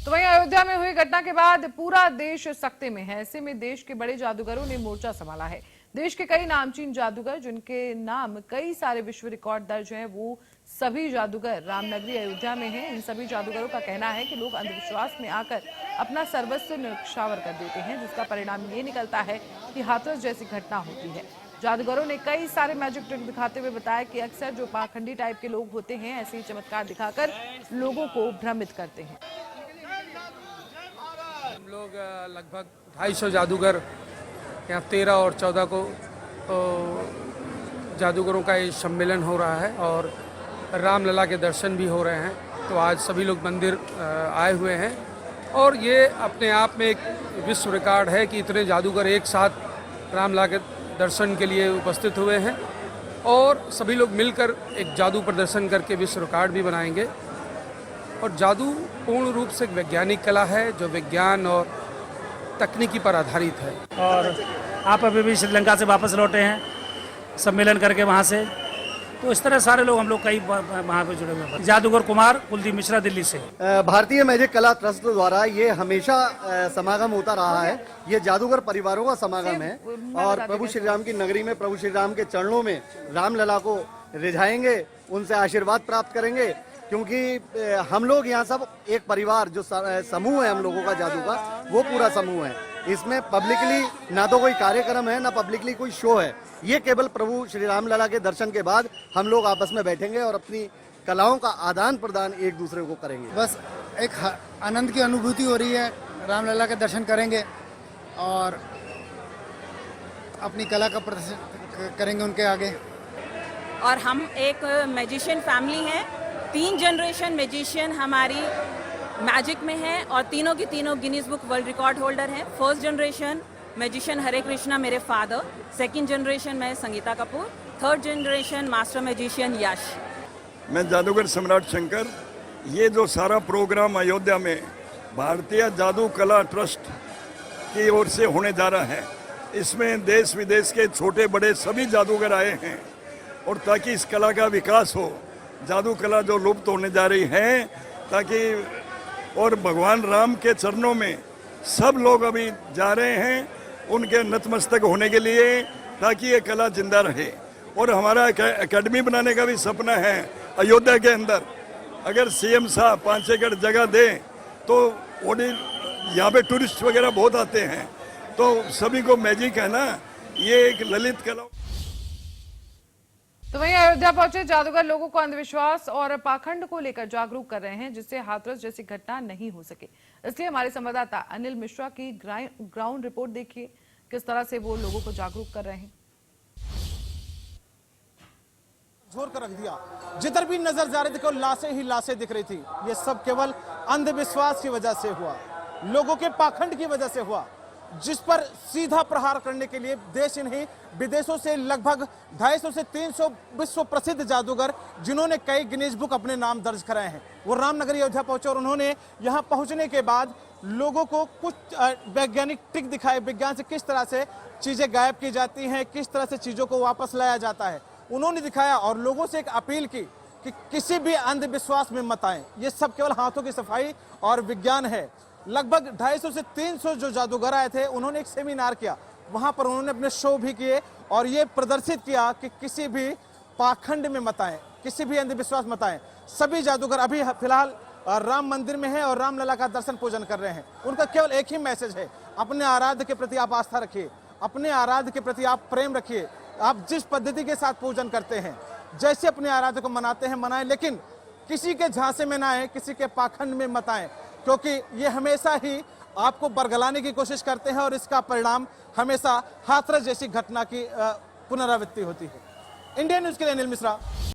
तो वहीं अयोध्या में हुई घटना के बाद पूरा देश सख्ते में है। ऐसे में देश के बड़े जादूगरों ने मोर्चा संभाला है। देश के कई नामचीन जादूगर जिनके नाम कई सारे विश्व रिकॉर्ड दर्ज हैं, वो सभी जादूगर रामनगरी अयोध्या में हैं। इन सभी जादूगरों का कहना है कि लोग अंधविश्वास में आकर अपना सर्वस्व न्यौछावर कर देते हैं, जिसका परिणाम ये निकलता है कि हाथरस जैसी घटना होती है। जादूगरों ने कई सारे मैजिक ट्रिक दिखाते हुए बताया कि अक्सर जो पाखंडी टाइप के लोग होते हैं, ऐसे ही चमत्कार दिखाकर लोगों को भ्रमित करते हैं। हम लोग लगभग 250 जादूगर यहाँ 13 और 14 को जादूगरों का ये सम्मेलन हो रहा है और रामलला के दर्शन भी हो रहे हैं। तो आज सभी लोग मंदिर आए हुए हैं और ये अपने आप में एक विश्व रिकॉर्ड है कि इतने जादूगर एक साथ रामलला के दर्शन के लिए उपस्थित हुए हैं और सभी लोग मिलकर एक जादू प्रदर्शन करके विश्व रिकॉर्ड भी बनाएंगे। और जादू पूर्ण रूप से एक वैज्ञानिक कला है जो विज्ञान और तकनीकी पर आधारित है। और आप अभी भी श्रीलंका से वापस लौटे हैं सम्मेलन करके वहाँ से, तो इस तरह सारे लोग हम लोग कई वहाँ पे जुड़े हुए हैं। जादूगर कुमार कुलदीप मिश्रा दिल्ली से। भारतीय मैजिक कला ट्रस्ट द्वारा ये हमेशा समागम होता रहा है। ये जादूगर परिवारों का समागम है और प्रभु श्री राम की नगरी में प्रभु श्री राम के चरणों में रामलला को रिझाएंगे, उनसे आशीर्वाद प्राप्त करेंगे, क्योंकि हम लोग यहाँ सब एक परिवार, जो समूह है हम लोगों का जादू का, वो पूरा समूह है। इसमें पब्लिकली ना तो कोई कार्यक्रम है ना पब्लिकली कोई शो है। ये केवल प्रभु श्री रामलला के दर्शन के बाद हम लोग आपस में बैठेंगे और अपनी कलाओं का आदान प्रदान एक दूसरे को करेंगे। बस एक आनंद की अनुभूति हो रही है। रामलला के दर्शन करेंगे और अपनी कला का प्रदर्शन करेंगे उनके आगे। और हम एक मैजिशियन फैमिली हैं, 3 जनरेशन मैजिशियन हमारी मैजिक में है और तीनों की तीनों Guinness book world record holder हैं। First generation magician Hare Krishna मेरे फादर, सेकंड जनरेशन मैं Sangeeta Kapoor, third generation master magician Yash. मैं जादूगर सम्राट शंकर। ये जो सारा प्रोग्राम अयोध्या में भारतीय जादू कला ट्रस्ट की ओर से होने जा रहा है, इसमें देश विदेश के छोटे बड़े सभी जादूगर आए हैं और ताकि इस कला का विकास हो, जादू कला जो लुप्त होने जा रही है, ताकि और भगवान राम के चरणों में सब लोग अभी जा रहे हैं उनके नतमस्तक होने के लिए, ताकि ये कला जिंदा रहे। और हमारा एकेडमी बनाने का भी सपना है अयोध्या के अंदर। अगर सीएम साहब 5 एकड़ जगह दें तो यहाँ पे टूरिस्ट वगैरह बहुत आते हैं, तो सभी को मैजिक है ना, ये एक ललित कला। तो वहीं अयोध्या पहुंचे जादूगर लोगों को अंधविश्वास और पाखंड को लेकर जागरूक कर रहे हैं, जिससे हाथरस जैसी घटना नहीं हो सके। इसलिए हमारे संवाददाता अनिल मिश्रा की ग्राउंड रिपोर्ट देखिए, किस तरह से वो लोगों को जागरूक कर रहे हैं। जोर कर रख दिया, जिधर भी नजर जा रही थी केवल लाशें ही लाशें दिख रही थी। ये सब केवल अंधविश्वास की वजह से हुआ, लोगों के पाखंड की वजह से हुआ, जिस पर सीधा प्रहार करने के लिए देश ही नहीं विदेशों से लगभग 250 से 300 विश्व प्रसिद्ध जादूगर, जिन्होंने कई गिनीज बुक अपने नाम दर्ज कराए हैं, वो रामनगरी अयोध्या पहुंचे और उन्होंने यहां पहुंचने के बाद लोगों को कुछ वैज्ञानिक ट्रिक दिखाए, विज्ञान से किस तरह से चीजें गायब की जाती हैं, किस तरह से चीजों को वापस लाया जाता है, उन्होंने दिखाया। और लोगों से एक अपील की कि किसी भी अंधविश्वास में मत आएं, ये सब केवल हाथों की सफाई और विज्ञान है। लगभग 250 से 300 जो जादूगर आए थे, उन्होंने एक सेमिनार किया, वहां पर उन्होंने अपने शो भी किए और ये प्रदर्शित किया कि किसी भी पाखंड में मत आएं, किसी भी अंधविश्वास मत आएं। सभी जादूगर अभी फिलहाल राम मंदिर में हैं और रामलला का दर्शन पूजन कर रहे हैं। उनका केवल एक ही मैसेज है, अपने आराध्य के प्रति आप आस्था रखिए, अपने आराध्य के प्रति आप प्रेम रखिए। आप जिस पद्धति के साथ पूजन करते हैं, जैसे अपने आराध्य को मनाते हैं मनाएं, लेकिन किसी के झांसे में ना आए, किसी के पाखंड में मत आए, क्योंकि ये हमेशा ही आपको बरगलाने की कोशिश करते हैं और इसका परिणाम हमेशा हाथरस जैसी घटना की पुनरावृत्ति होती है। इंडिया न्यूज के लिए अनिल मिश्रा।